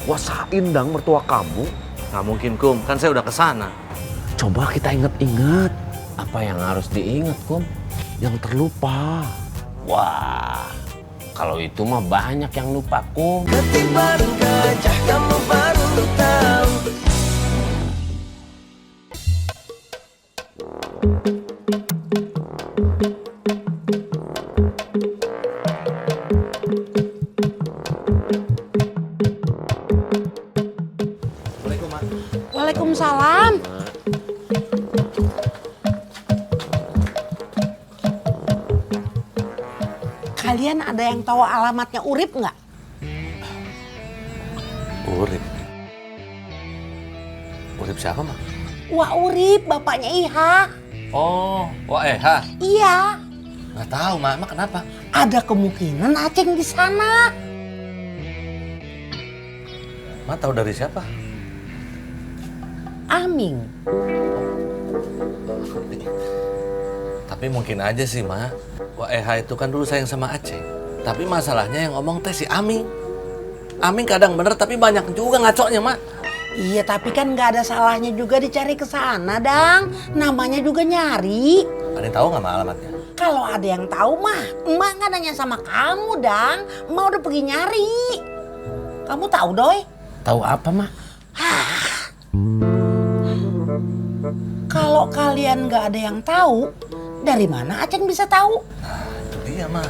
kuasain dang mertua kamu. Nggak mungkin, Kum. Kan saya udah kesana. Coba kita inget-inget Apa yang harus diingat, Kum? yang terlupa. Wah, kalau itu mah banyak yang lupa, Kum. Ketiban gajah kamu baru tahu. Waalaikumsalam. Kalian ada yang tahu alamatnya Urip nggak? Urip. Urip siapa, Mak? Wah Urip, bapaknya Iha. Oh, wah ha. Iya, Nggak tahu, Mak. Emang kenapa? ada kemungkinan Aceng di sana. Mak tahu dari siapa? Aming. Tapi mungkin aja sih, Mak. Wah itu kan dulu sayang sama Aceh. Tapi masalahnya yang ngomong teh si Aming. Aming kadang bener tapi banyak juga ngacoknya, Mak. Iya, tapi kan nggak ada salahnya juga dicari ke sana, Dang. Namanya juga nyari. Ada yang tahu nggak, Mak, alamatnya? Kalau ada yang tahu mah, emak nggak nanya sama kamu, Dang. Emak udah pergi nyari. Kamu tahu, Doi? Tahu apa, Mak? Kalau kalian nggak ada yang tahu, dari mana Aceng bisa tahu? Nah, itu dia, Mak.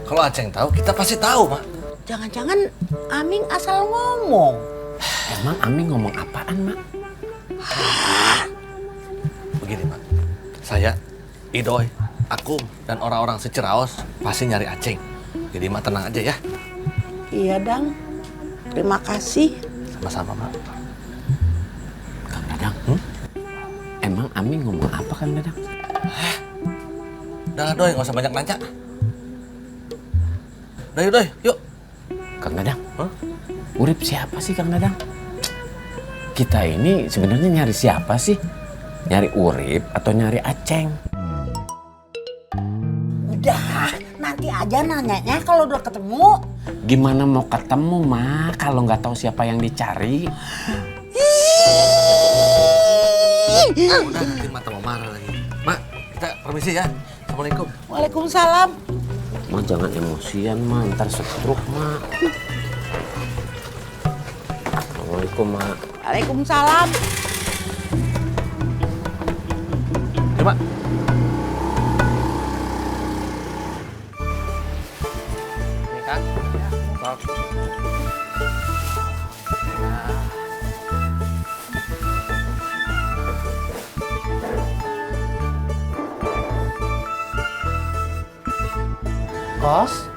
Kalau Aceh yang tahu, kita pasti tahu, Mak. Jangan-jangan Aming asal ngomong. Emang Ami ngomong apaan, Mak? Begini, Mak. Saya, Idoy, Akum, dan orang-orang seceraos pasti nyari Aceh. Jadi, Mak tenang aja ya. Iya, Dang. Terima kasih. Sama-sama, Mak. Kang Dadang, emang Ami ngomong apa, Kang Dadang? Udah, Doy, nggak usah banyak nanya. Udah, Doy, yuk. Kang Dadang, Hah? Urip siapa sih, Kang Dadang? Kita ini sebenarnya nyari siapa sih? Nyari Urip atau nyari Aceng? Udah, nanti aja nanyanya kalau udah ketemu. Gimana mau ketemu, Mak, kalau nggak tahu siapa yang dicari? Udah, nanti Mak mau marah lagi. Mak, kita permisi ya. Assalamualaikum. Waalaikumsalam. Mak jangan emosian, Mak, ntar stroke, Mak. Assalamualaikum, Mak. Waalaikumsalam. Ya, Mak. Ini kan? Sok. Kos,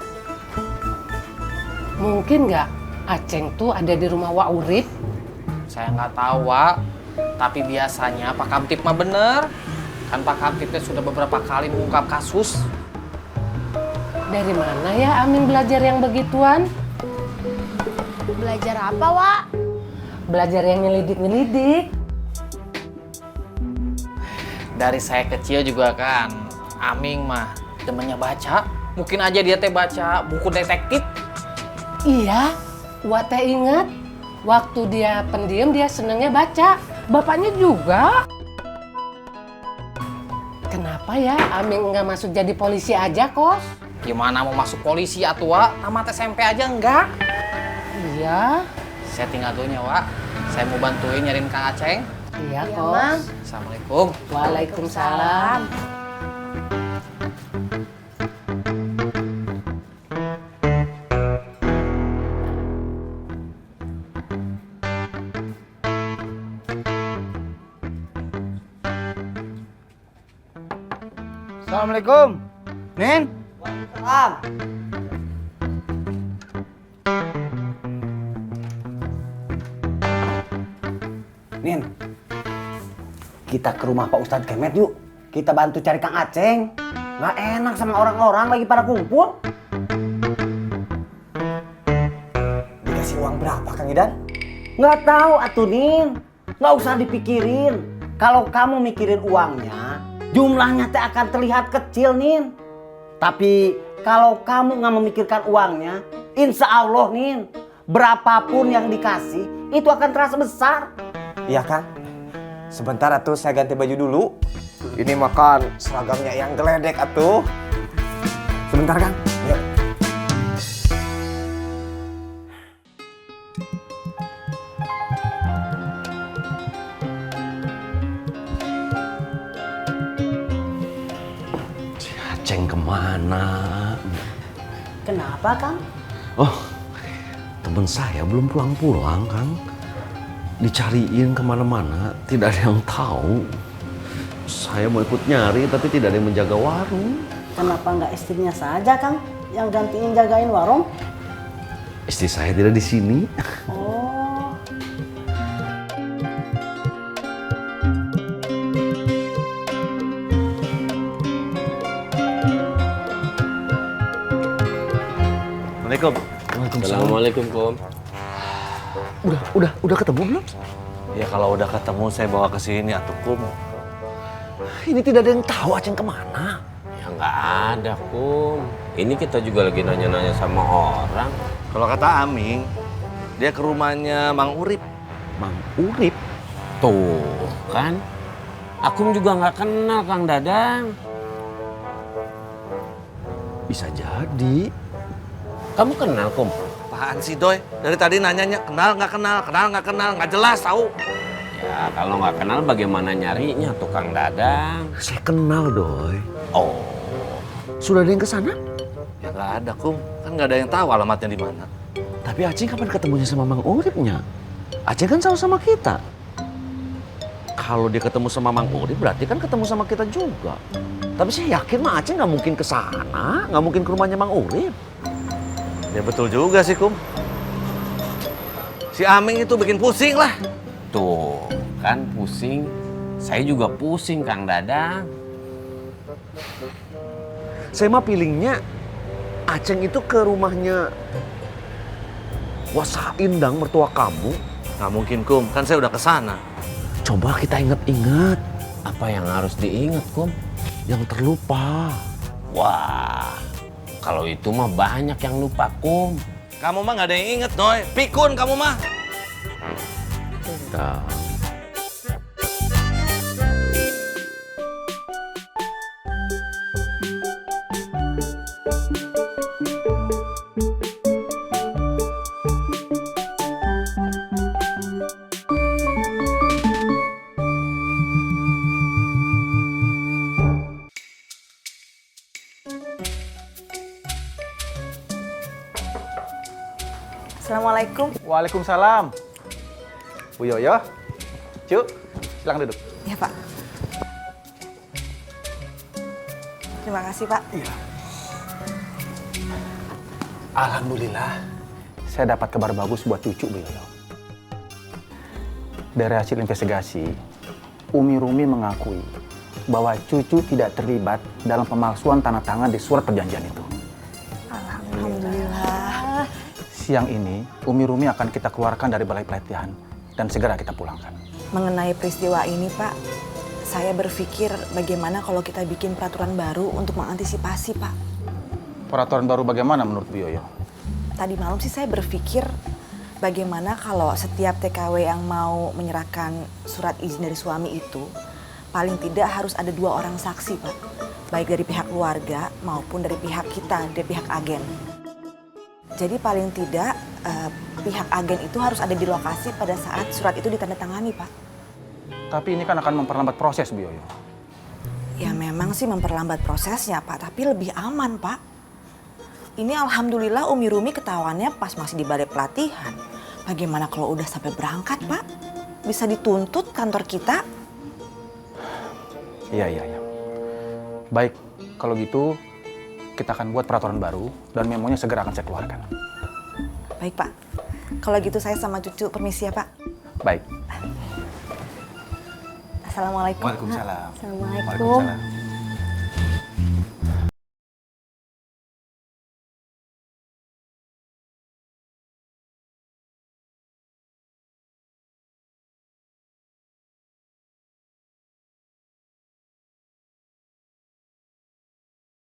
mungkin nggak Aceng tuh ada di rumah Wak Urip? Saya nggak tahu, Wak. Tapi biasanya Pak Kamtip mah bener. Kan Pak Kamtipnya sudah beberapa kali mengungkap kasus. Dari mana ya Amin belajar yang begituan? Belajar apa, Wak? Belajar yang nyelidik-nyelidik. Dari saya kecil juga kan, Aming mah demennya baca. Mungkin aja dia teh baca buku detektif. Iya, Wak teh inget. Waktu dia pendiam dia senengnya baca. Bapaknya juga. Kenapa ya Amin nggak masuk jadi polisi aja, Kos? Gimana mau masuk polisi atuh, Wak? Tamat SMP aja enggak? Iya. Saya tinggal dulunya, Wak. Saya mau bantuin nyariin Kang Aceng. Iya, Iya, Kos. Mang. Assalamualaikum. Waalaikumsalam. Assalamualaikum. Nin? Waalaikumsalam. Nin. Kita ke rumah Pak Ustadz Kemet yuk. Kita bantu cari Kang Aceng. Nggak enak sama orang-orang lagi pada kumpul. Dikasih uang berapa, Kang Idan? Nggak tahu atuh, Nin. Nggak usah dipikirin. Kalau kamu mikirin uangnya, jumlahnya teh akan terlihat kecil, Nin. Tapi kalau kamu nggak memikirkan uangnya, insya Allah, Nin, berapapun yang dikasih itu akan terasa besar. Iya kan? Sebentar atuh saya ganti baju dulu. Ini makan seragamnya yang geledek atuh. Sebentar Kang. Yuk. Aceng kemana? Kenapa, Kang? Oh, teman saya belum pulang-pulang, Kang. Dicariin kemana-mana, tidak ada yang tahu. Saya mau ikut nyari, tapi tidak ada yang menjaga warung. Kenapa nggak istrinya saja, Kang, yang gantiin jagain warung? Istri saya tidak di sini. Oh, Assalamualaikum. Assalamualaikum, Kom. Udah ketemu belum? Ya kalau udah ketemu saya bawa ke sini atuh kum. Ini tidak ada yang tahu Aceng kemana. Ya nggak ada, Kom. Ini kita juga lagi nanya-nanya sama orang. Kalau kata Aming, dia ke rumahnya Mang Urip. Mang Urip. Tuh, kan? Akum juga nggak kenal Kang Dadang. Bisa jadi. Kamu kenal, Kom? Apaan sih Doi? Dari tadi nanyanya kenal nggak kenal, nggak jelas tahu. Ya, kalau nggak kenal bagaimana nyarinya tuh Kang Dadang? Saya kenal, Doi. Oh, Sudah ada yang ke sana? Ya nggak ada kum, kan nggak ada yang tahu alamatnya di mana. Tapi Aceng kapan ketemunya sama Mang Uripnya? Aceng kan sama-sama kita. Kalau dia ketemu sama Mang Urip berarti kan ketemu sama kita juga. Tapi saya yakin mah Aceng nggak mungkin ke sana, nggak mungkin ke rumahnya Mang Urip. Ya betul juga sih kum. Si Aming itu bikin pusing lah. tuh kan pusing. Saya juga pusing Kang Dadang. Saya mah pilihnya Aceng itu ke rumahnya Wasain dang mertua kamu. Nggak mungkin kum, kan saya udah ke sana. Coba kita ingat-ingat Apa yang harus diingat, Kom? yang terlupa. Wah, kalau itu mah banyak yang lupa, Kom. Kamu mah nggak ada yang inget Doi, pikun kamu mah. Nah, Assalamualaikum. Waalaikumsalam. Bu Yoyo, Cuk, silakan duduk. Ya, Pak. Terima kasih, Pak. Alhamdulillah, saya dapat kabar bagus buat cucu Bu Yoyo. Dari hasil investigasi, Umi Rumi mengakui bahwa cucu tidak terlibat dalam pemalsuan tanda tangan di surat perjanjian itu. Alhamdulillah. Siang ini, Umi Rumi akan kita keluarkan dari balai pelatihan dan segera kita pulangkan. Mengenai peristiwa ini, Pak, saya berpikir bagaimana kalau kita bikin peraturan baru untuk mengantisipasi, Pak. Peraturan baru bagaimana menurut Bu Yoyo? Tadi malam sih saya berpikir bagaimana kalau setiap TKW yang mau menyerahkan surat izin dari suami itu paling tidak harus ada 2 orang saksi, Pak. Baik dari pihak keluarga maupun dari pihak kita, dari pihak agen. Jadi paling tidak pihak agen itu harus ada di lokasi pada saat surat itu ditandatangani, Pak. Tapi ini kan akan memperlambat proses, Bu Yoyo. Ya memang sih memperlambat prosesnya, Pak, tapi lebih aman, Pak. Ini alhamdulillah Umi Rumi ketahuannya pas masih di balai pelatihan. Bagaimana kalau udah sampai berangkat, Pak? Bisa dituntut kantor kita? Iya. Baik, kalau gitu kita akan buat peraturan baru dan memonya segera akan saya keluarkan. Baik, Pak. Kalau gitu saya sama cucu permisi ya, Pak. Baik. Assalamualaikum. Waalaikumsalam. Assalamualaikum.